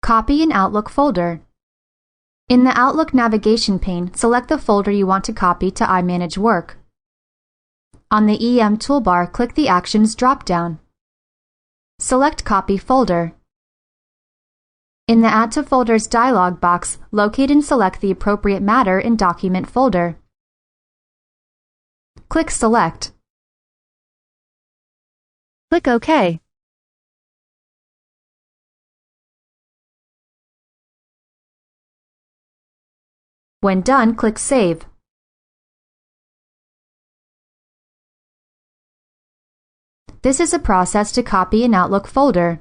Copy an Outlook folder. In the Outlook navigation pane, select the folder you want to copy to iManage Work. On the EM toolbar, click the Actions drop-down. Select Copy Folder. In the Add to Folders dialog box, locate and select the appropriate matter in Document folder. Click Select. Click OK. When done, click Save. This is a process to copy an Outlook folder.